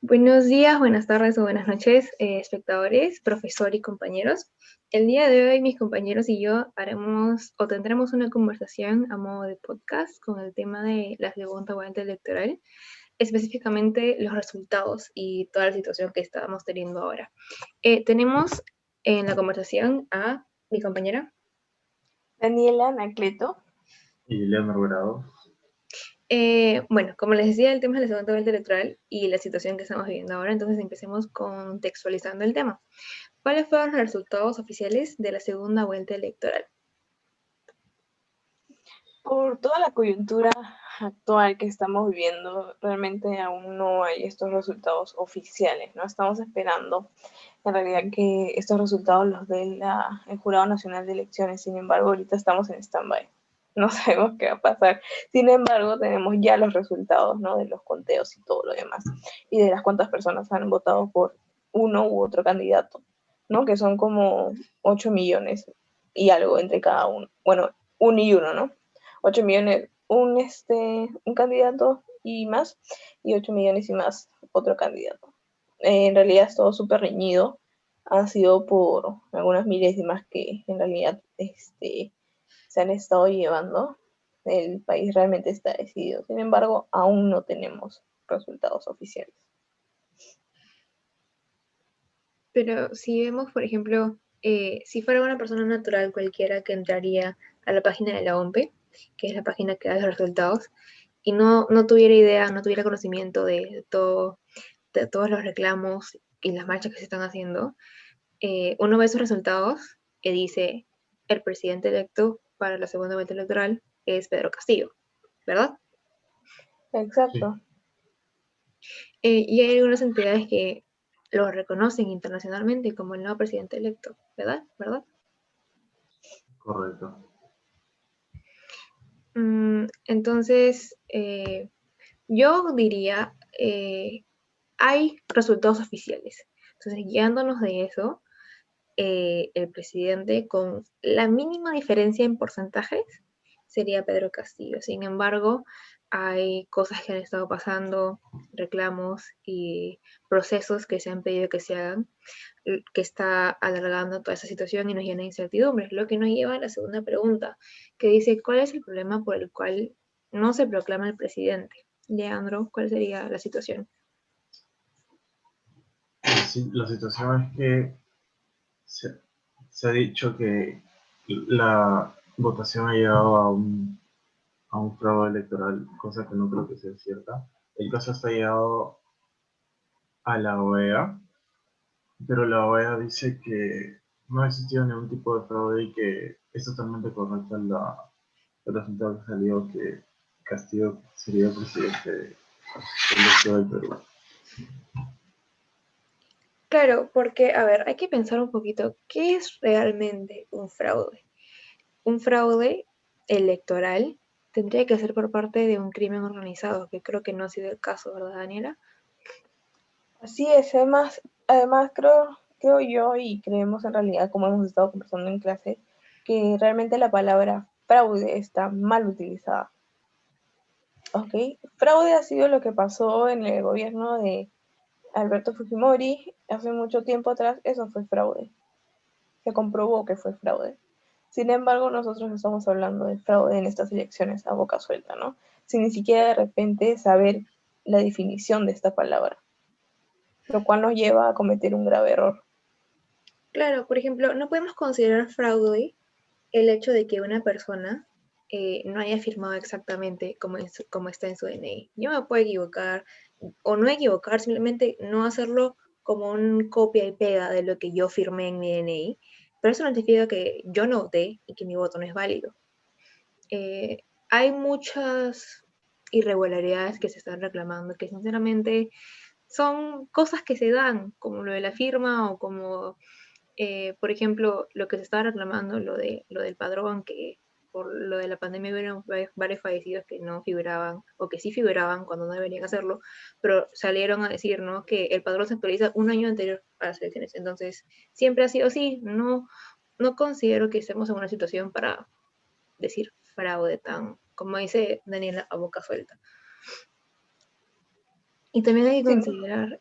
Buenos días, buenas tardes o buenas noches, espectadores, profesor y compañeros. El día de hoy mis compañeros y yo haremos o tendremos una conversación a modo de podcast con el tema de la segunda vuelta electoral, específicamente los resultados y toda la situación que estamos teniendo ahora. Tenemos en la conversación a mi compañera. Daniela Anacleto. Y Leonor Bravo. Bueno, como les decía, el tema es la segunda vuelta electoral y la situación que estamos viviendo ahora, entonces empecemos contextualizando el tema. ¿Cuáles fueron los resultados oficiales de la segunda vuelta electoral? Por toda la coyuntura actual que estamos viviendo, realmente aún no hay estos resultados oficiales, ¿no? Estamos esperando en realidad que estos resultados los dé el Jurado Nacional de Elecciones. Sin embargo, ahorita estamos en stand-by. No sabemos qué va a pasar. Sin embargo, tenemos ya los resultados, ¿no? De los conteos y todo lo demás. Y de las cuántas personas han votado por uno u otro candidato, ¿no? Que son como 8 millones y algo entre cada uno. Bueno, uno y uno, ¿no? 8 millones un candidato y más, y 8 millones y más otro candidato. En realidad es todo súper reñido. Han sido por algunas milésimas que en realidad se han estado llevando. El país realmente está decidido. Sin embargo, aún no tenemos resultados oficiales. Pero si vemos, por ejemplo, si fuera una persona natural cualquiera que entraría a la página de la OMPE, que es la página que da los resultados, y no tuviera idea, no tuviera conocimiento de todos los reclamos y las marchas que se están haciendo, uno ve esos resultados y dice, el presidente electo para la segunda vuelta electoral es Pedro Castillo, ¿verdad? Exacto. Sí, Y hay algunas entidades que lo reconocen internacionalmente como el nuevo presidente electo, ¿verdad? ¿Verdad? correcto. Entonces, yo diría, hay resultados oficiales. Entonces, guiándonos de eso, el presidente con la mínima diferencia en porcentajes sería Pedro Castillo. Sin embargo, hay cosas que han estado pasando, reclamos y procesos que se han pedido que se hagan, que está alargando toda esa situación y nos llena de incertidumbres, lo que nos lleva a la segunda pregunta, que dice, ¿cuál es el problema por el cual no se proclama el presidente? Leandro, ¿cuál sería la situación? Sí, la situación es que se, se ha dicho que la votación ha llegado a un fraude electoral, cosa que no creo que sea cierta. El caso está llegado a la OEA, pero la OEA dice que no ha existido ningún tipo de fraude y que es totalmente correcto el resultado que salió, que Castillo sería el presidente electo del Perú. Claro, porque, a ver, hay que pensar un poquito, ¿qué es realmente un fraude? Un fraude electoral tendría que ser por parte de un crimen organizado, que creo que no ha sido el caso, ¿verdad, Daniela? Así es, además creo yo y creemos en realidad, como hemos estado conversando en clase, que realmente la palabra fraude está mal utilizada. ¿Ok? Fraude ha sido lo que pasó en el gobierno de Alberto Fujimori hace mucho tiempo atrás. Eso fue fraude. Se comprobó que fue fraude. Sin embargo, nosotros estamos hablando de fraude en estas elecciones a boca suelta, ¿no? Sin ni siquiera de repente saber la definición de esta palabra, lo cual nos lleva a cometer un grave error. Claro, por ejemplo, no podemos considerar fraude el hecho de que una persona no haya firmado exactamente como está en su DNI. Yo me puedo equivocar o no equivocar, simplemente no hacerlo como un copia y pega de lo que yo firmé en mi DNI, pero eso no significa que yo no voté y que mi voto no es válido. Hay muchas irregularidades que se están reclamando que sinceramente son cosas que se dan, como lo de la firma o como por ejemplo, lo que se estaba reclamando, lo del padrón, que por lo de la pandemia hubieron varios fallecidos que no figuraban, o que sí figuraban cuando no deberían hacerlo, pero salieron a decir, ¿no? Que el padrón se actualiza un año anterior a las elecciones. Entonces, siempre ha sido así. No considero que estemos en una situación para decir fraude tan, como dice Daniela, a boca suelta. Y también hay que Sí, considerar,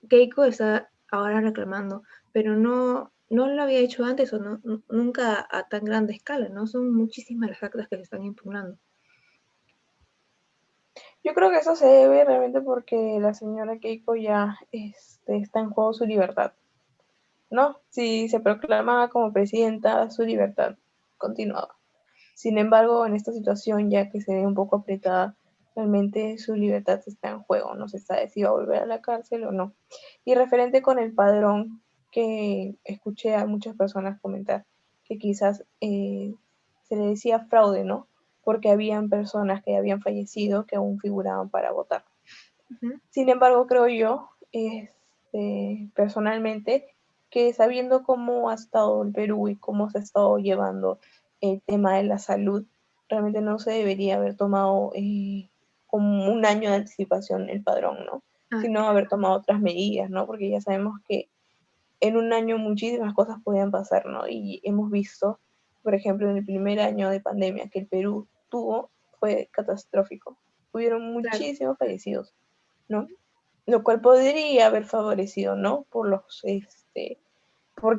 Keiko está ahora reclamando, pero no lo había hecho antes o nunca a tan grande escala, ¿no? Son muchísimas las actas que se están impugnando. yo creo que eso se debe realmente porque la señora Keiko ya está en juego su libertad, ¿no? Si se proclamaba como presidenta, su libertad continuaba. Sin embargo, en esta situación, ya que se ve un poco apretada, realmente su libertad está en juego, no se sabe si va a volver a la cárcel o no. Y referente con el padrón, que escuché a muchas personas comentar que quizás se le decía fraude, ¿no? Porque habían personas que habían fallecido que aún figuraban para votar. Ujú. Sin embargo, creo yo, personalmente, que sabiendo cómo ha estado el Perú y cómo se ha estado llevando el tema de la salud, realmente no se debería haber tomado como un año de anticipación el padrón, ¿no? Ah, Sino haber tomado otras medidas, ¿no? Porque ya sabemos que en un año muchísimas cosas podían pasar, ¿no? Y hemos visto, por ejemplo, en el primer año de pandemia que el Perú tuvo, fue catastrófico. Hubieron claro. muchísimos fallecidos, ¿no? Lo cual podría haber favorecido, ¿no? Porque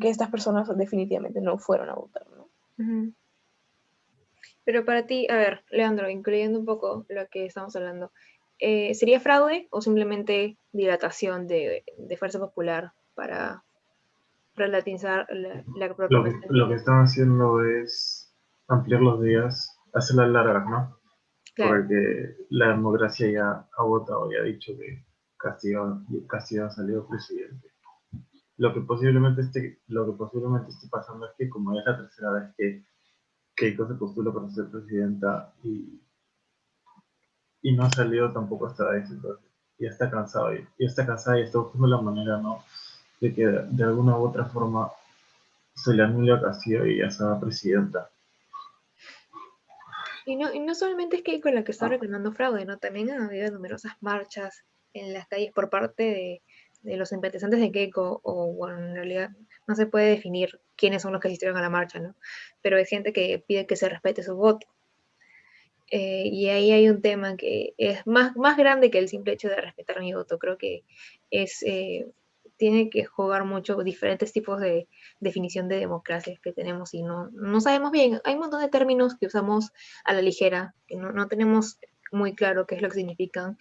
estas personas definitivamente no fueron a votar, ¿no? Ujú. Pero para ti, a ver, Leandro, incluyendo un poco lo que estamos hablando, ¿sería fraude o simplemente dilatación de fuerza popular para relativizar la proclamación Lo que de... están haciendo es ampliar los días, hacerlas largas, ¿no? Claro, Porque la democracia ya ha votado y ha dicho que Castillo ha salido presidente. Lo que posiblemente esté pasando es que como ya es la tercera vez que Keiko se postula para ser presidenta y no ha salido tampoco esta vez, entonces ya está cansada y está buscando la manera, ¿no? De que de alguna u otra forma se le anule a Castillo y ya sea presidenta. y no solamente es Keiko la que está reclamando fraude, ¿no? También han habido numerosas marchas en las calles por parte de los simpatizantes de Keiko, o bueno, en realidad no se puede definir quiénes son los que asistieron a la marcha, ¿no? Pero hay gente que pide que se respete su voto. Y ahí hay un tema que es más grande que el simple hecho de respetar mi voto. Creo que es, tiene que jugar mucho diferentes tipos de definición de democracia que tenemos y no sabemos bien. Hay un montón de términos que usamos a la ligera, que no tenemos muy claro qué es lo que significan.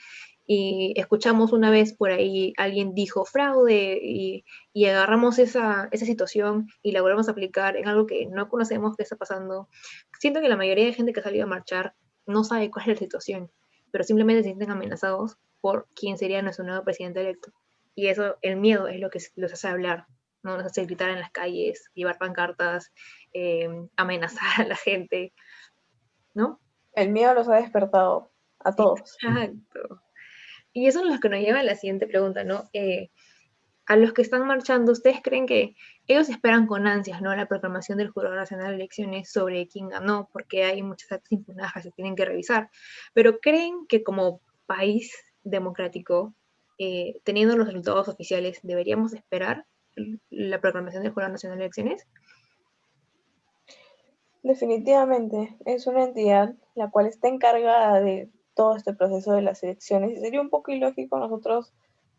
Y escuchamos una vez por ahí, alguien dijo fraude y agarramos esa situación y la volvemos a aplicar en algo que no conocemos qué está pasando. Siento que la mayoría de gente que ha salido a marchar no sabe cuál es la situación, pero simplemente se sienten amenazados por quién sería nuestro nuevo presidente electo. Y eso, el miedo es lo que los hace hablar, ¿no? Los hace gritar en las calles, llevar pancartas, amenazar a la gente, ¿no? El miedo los ha despertado a todos. Exacto. Y eso es lo que nos lleva a la siguiente pregunta, ¿no? A los que están marchando, ¿ustedes creen que ellos esperan con ansias, ¿no? La proclamación del Jurado Nacional de Elecciones sobre quién ganó, porque hay muchas actas impugnadas que se tienen que revisar, pero creen que como país democrático, teniendo los resultados oficiales, deberíamos esperar la proclamación del Jurado Nacional de Elecciones? Definitivamente es una entidad la cual está encargada de todo este proceso de las elecciones y sería un poco ilógico nosotros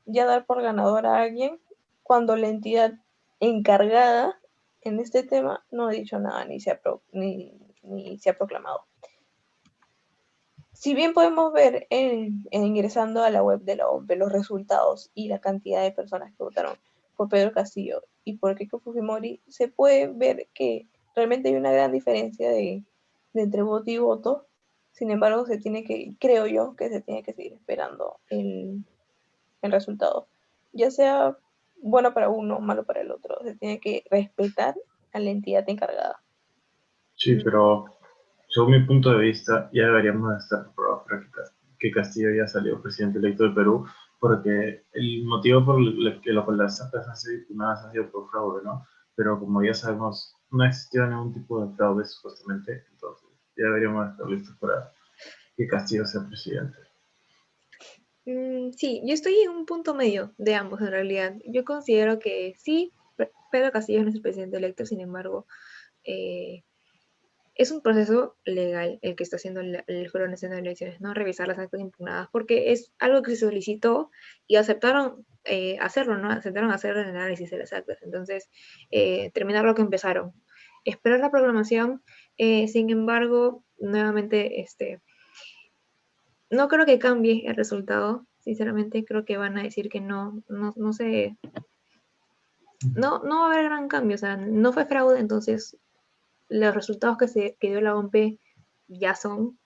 ya dar por ganador a alguien cuando la entidad encargada en este tema no ha dicho nada ni se ha proclamado. Si bien podemos ver ingresando a la web de la OMP los resultados y la cantidad de personas que votaron por Pedro Castillo y por Keiko Fujimori, se puede ver que realmente hay una gran diferencia de entre voto y voto. Sin embargo, creo yo, que se tiene que seguir esperando el resultado. Ya sea bueno para uno o malo para el otro. Se tiene que respetar a la entidad encargada. Sí, pero según mi punto de vista, ya deberíamos de estar preparados para que Castillo ya salió presidente electo del Perú, porque el motivo por el que las actas han sido impugnadas ha sido por fraude, ¿no? Pero como ya sabemos, no existió ningún tipo de fraude supuestamente, entonces ya deberíamos estar listos para que Castillo sea presidente. Sí, yo estoy en un punto medio de ambos en realidad. Yo considero que sí, Pedro Castillo es nuestro presidente electo, sin embargo, eh, es un proceso legal el que está haciendo el Jurado Nacional de Elecciones, no revisar las actas impugnadas, porque es algo que se solicitó y aceptaron hacerlo, ¿no? Aceptaron hacer el análisis de las actas. Entonces, terminar lo que empezaron. Esperar la proclamación, sin embargo, nuevamente, no creo que cambie el resultado. Sinceramente, creo que van a decir que no sé, no va a haber gran cambio, o sea, no fue fraude, entonces los resultados que dio la OMP ya son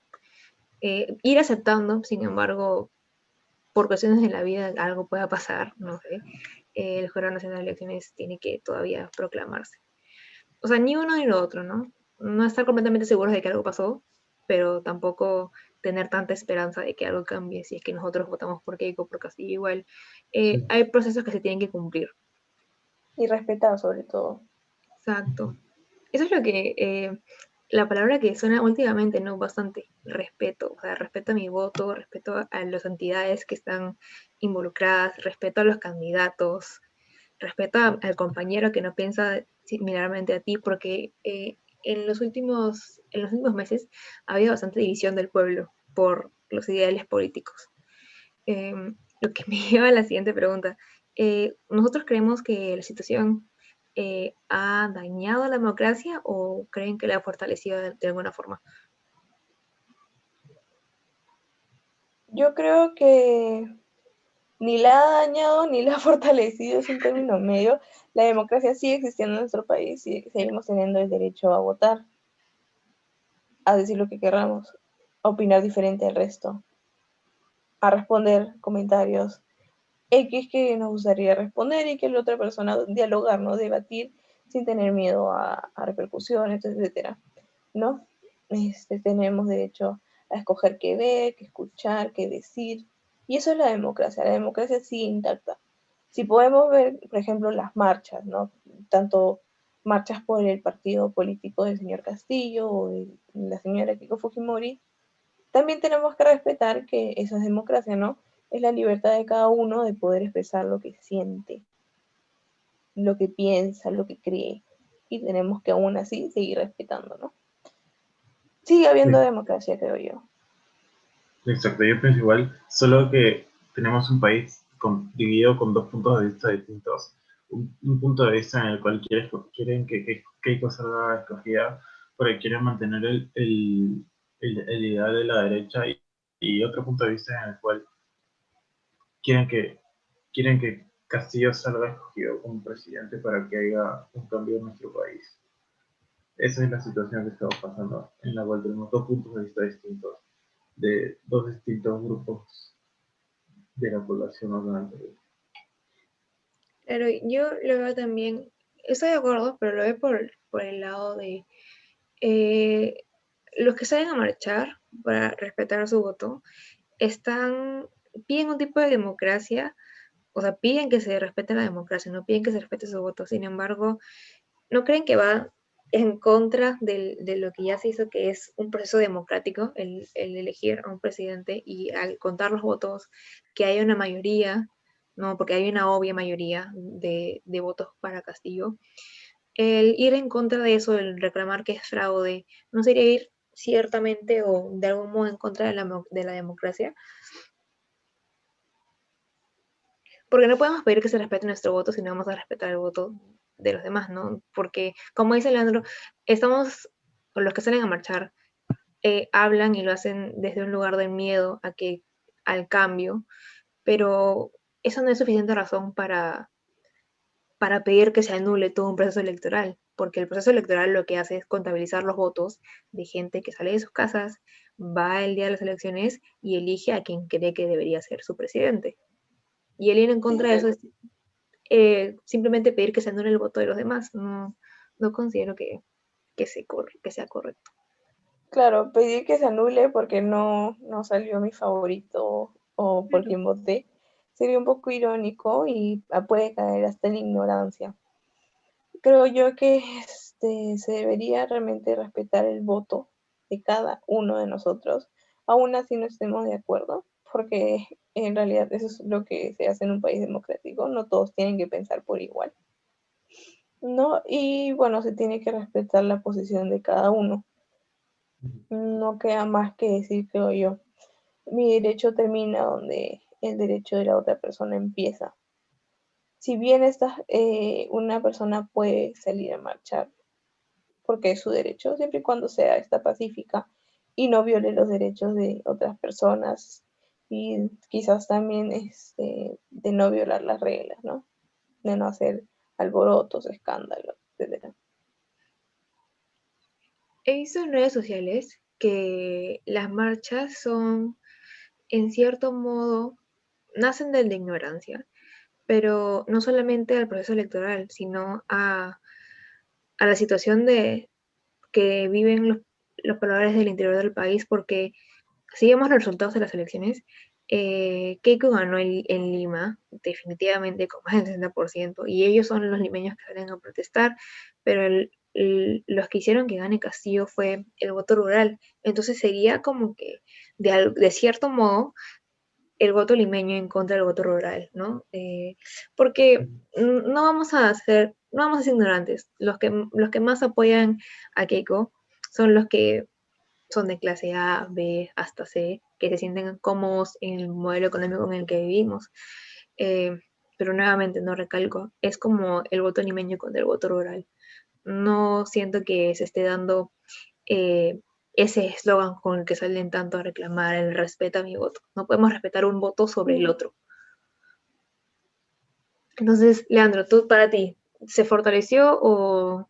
ir aceptando, sin embargo, por cuestiones de la vida algo pueda pasar, no sé, el Jurado Nacional de Elecciones tiene que todavía proclamarse. O sea, ni uno ni lo otro, ¿no? No estar completamente seguros de que algo pasó, pero tampoco tener tanta esperanza de que algo cambie si es que nosotros votamos por Keiko, por Castillo igual. Sí. Hay procesos que se tienen que cumplir. Y respetar sobre todo. Exacto. Eso es lo que, la palabra que suena últimamente, ¿no? Bastante, respeto. O sea, respeto a mi voto, respeto a las entidades que están involucradas, respeto a los candidatos, respeto al compañero que no piensa similarmente a ti, porque en los últimos meses ha habido bastante división del pueblo por los ideales políticos. Lo que me lleva a la siguiente pregunta. ¿Nosotros creemos que la situación ha dañado a la democracia o creen que la ha fortalecido de alguna forma? Yo creo que ni la ha dañado ni la ha fortalecido, es un término medio. La democracia sigue existiendo en nuestro país y seguimos teniendo el derecho a votar, a decir lo que queramos, a opinar diferente al resto, a responder comentarios X que nos gustaría responder y que la otra persona dialogar, ¿no? Debatir sin tener miedo a repercusiones, etcétera, ¿no? Tenemos derecho a escoger qué ver, qué escuchar, qué decir. Y eso es la democracia sigue intacta. Si podemos ver, por ejemplo, las marchas, ¿no? Tanto marchas por el partido político del señor Castillo o de la señora Kiko Fujimori, también tenemos que respetar que eso es democracia, ¿no? Es la libertad de cada uno de poder expresar lo que siente, lo que piensa, lo que cree. Y tenemos que aún así seguir respetando, ¿no? Sigue habiendo Sí, democracia, creo yo. exacto, yo pienso igual, solo que tenemos un país dividido con dos puntos de vista distintos. Un punto de vista en el cual quieren que Keiko salga escogida porque quieren mantener el ideal de la derecha y otro punto de vista en el cual quieren que, quieren que Castillo salga escogido como presidente para que haya un cambio en nuestro país. Esa es la situación que estamos pasando, en la cual tenemos dos puntos de vista distintos, de dos distintos grupos de la población ordenante. Pero yo lo veo también, estoy de acuerdo, pero lo veo por el lado de eh, los que salen a marchar para respetar su voto, están, piden un tipo de democracia, o sea, piden que se respete la democracia, no piden que se respete su voto. Sin embargo, ¿no creen que va en contra de lo que ya se hizo, que es un proceso democrático, el elegir a un presidente y al contar los votos, que haya una mayoría, no, porque hay una obvia mayoría de votos para Castillo? El ir en contra de eso, el reclamar que es fraude, ¿no sería ir ciertamente o de algún modo en contra de la democracia? Porque no podemos pedir que se respete nuestro voto si no vamos a respetar el voto de los demás, ¿no? Porque, como dice Leandro, estamos, los que salen a marchar, hablan y lo hacen desde un lugar de miedo al cambio, pero eso no es suficiente razón para pedir que se anule todo un proceso electoral, porque el proceso electoral lo que hace es contabilizar los votos de gente que sale de sus casas, va el día de las elecciones y elige a quien cree que debería ser su presidente. Y el ir en Sí, contra de eso es simplemente pedir que se anule el voto de los demás. No considero que sea correcto. claro, pedir que se anule porque no salió mi favorito o por Claro. quien voté sería un poco irónico y puede caer hasta en ignorancia. Creo yo que se debería realmente respetar el voto de cada uno de nosotros, aún así no estemos de acuerdo, porque en realidad eso es lo que se hace en un país democrático, no todos tienen que pensar por igual, ¿no? Y bueno, se tiene que respetar la posición de cada uno. No queda más que decir, creo yo. Mi derecho termina donde el derecho de la otra persona empieza. Si bien una persona puede salir a marchar porque es su derecho, siempre y cuando sea esta pacífica y no viole los derechos de otras personas y quizás también de no violar las reglas, ¿no? De no hacer alborotos, escándalos, etcétera. He visto en redes sociales que las marchas son, en cierto modo, nacen de la ignorancia, pero no solamente al proceso electoral, sino a la situación de que viven los pobladores del interior del país, porque si vemos los resultados de las elecciones, Keiko ganó en Lima, definitivamente con más del 60%, y ellos son los limeños que salen a protestar, pero los que hicieron que gane Castillo fue el voto rural. Entonces sería como que, de cierto modo, el voto limeño en contra del voto rural, ¿no? Porque no vamos a ser ignorantes. Los que más apoyan a Keiko son los que son de clase A, B, hasta C, que se sienten cómodos en el modelo económico en el que vivimos. Eh, pero nuevamente, no recalco, es como el voto limeño contra el voto rural. No siento que se esté dando eh, ese eslogan con el que salen tanto a reclamar el respeto a mi voto. No podemos respetar un voto sobre el otro. Entonces, Leandro, tú para ti, ¿se fortaleció o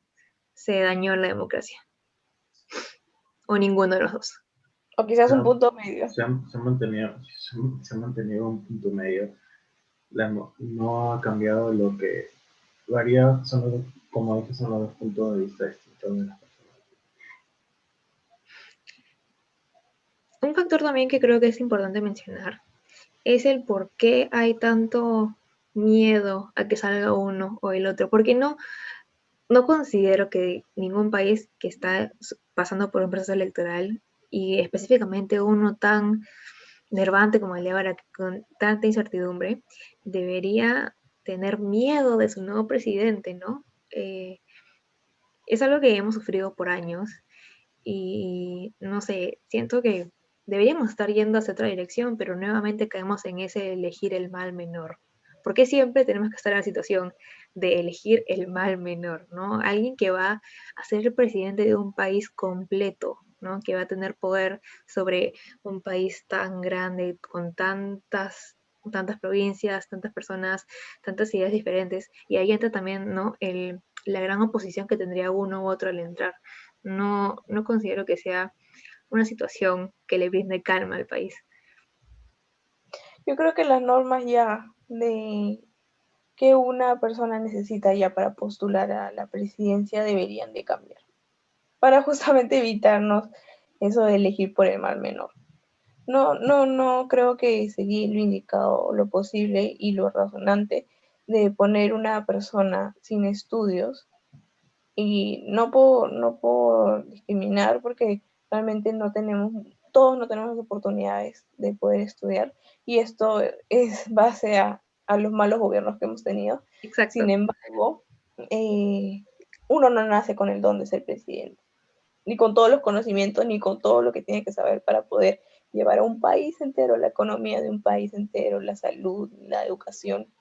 se dañó la democracia? ¿O ninguno de los dos? O quizás Se un ha, punto medio. se ha mantenido, se ha mantenido un punto medio. No ha cambiado lo que varía, como dije, son los dos puntos de vista distintos de las personas. Un factor también que creo que es importante mencionar es el por qué hay tanto miedo a que salga uno o el otro. Porque no considero que ningún país que está pasando por un proceso electoral y específicamente uno tan nervante como el de ahora, con tanta incertidumbre, debería tener miedo de su nuevo presidente, ¿no? Es algo que hemos sufrido por años y no sé, siento que deberíamos estar yendo hacia otra dirección, pero nuevamente caemos en ese elegir el mal menor. ¿Por qué siempre tenemos que estar en la situación de elegir el mal menor, ¿no? Alguien que va a ser el presidente de un país completo, ¿no? Que va a tener poder sobre un país tan grande, con tantas provincias, tantas personas, tantas ideas diferentes. Y ahí entra también, ¿no? La gran oposición que tendría uno u otro al entrar. No considero que sea una situación que le brinde calma al país. Yo creo que las normas ya de que una persona necesita ya para postular a la presidencia deberían de cambiar, para justamente evitarnos eso de elegir por el mal menor. No creo que seguir lo indicado, lo posible y lo razonante de poner una persona sin estudios y no por discriminar porque realmente todos no tenemos las oportunidades de poder estudiar y esto es base a los malos gobiernos que hemos tenido. Sin Exacto. embargo, uno no nace con el don de ser presidente, ni con todos los conocimientos, ni con todo lo que tiene que saber para poder llevar a un país entero, la economía de un país entero, la salud, la educación.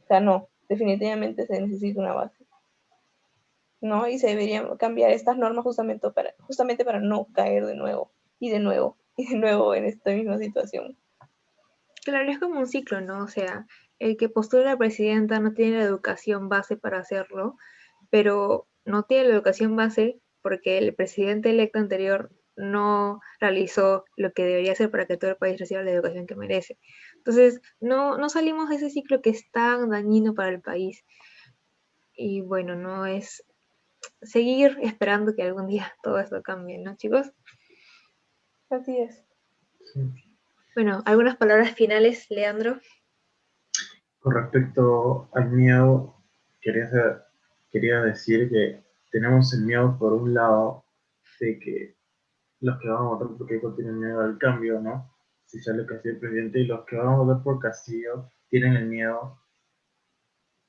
O sea, no, definitivamente se necesita una base. ¿No? Y se deberían cambiar estas normas justamente para no caer de nuevo y de nuevo y de nuevo en esta misma situación. Claro, es como un ciclo, ¿no? O sea, el que postula a presidenta no tiene la educación base para hacerlo, pero no tiene la educación base porque el presidente electo anterior no realizó lo que debería hacer para que todo el país reciba la educación que merece. Entonces, no salimos de ese ciclo que es tan dañino para el país. Y bueno, no es seguir esperando que algún día todo esto cambie, ¿no, chicos? Así es. Sí. Bueno, algunas palabras finales, Leandro. Con respecto al miedo, quería, quería decir que tenemos el miedo por un lado de que los que van a votar por Keiko tienen miedo al cambio, ¿no? Si sale Castillo presidente, y los que van a votar por Castillo tienen el miedo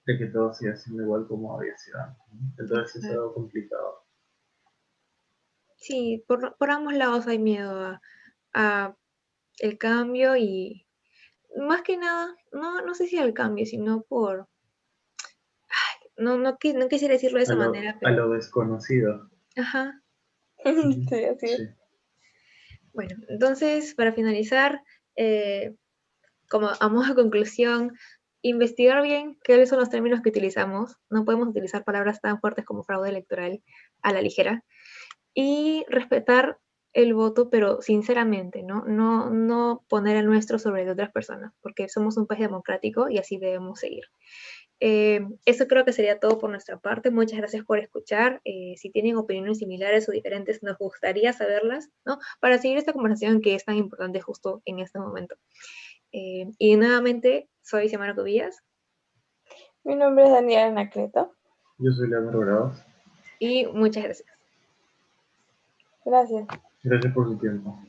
de que todo siga siendo igual como había sido antes, ¿no? Entonces es algo complicado. Sí, por ambos lados hay miedo a el cambio y más que nada, no sé si al cambio, sino por, no quisiera decirlo de esa manera, a pero, lo desconocido. ajá. Ujú. Sí, así es. Sí. Bueno, entonces, para finalizar, como a modo de conclusión, investigar bien cuáles son los términos que utilizamos. No podemos utilizar palabras tan fuertes como fraude electoral a la ligera. Y respetar el voto, pero sinceramente, ¿no? No poner el nuestro sobre el de otras personas, porque somos un país democrático y así debemos seguir. Eso creo que sería todo por nuestra parte. Muchas gracias por escuchar. Si tienen opiniones similares o diferentes, nos gustaría saberlas, ¿no? Para seguir esta conversación que es tan importante justo en este momento. Y nuevamente, soy Xiomara Cubillas. Mi nombre es Daniela Anacleto. Yo soy Leandro Grados. Y muchas gracias. Gracias. Gracias por su tiempo.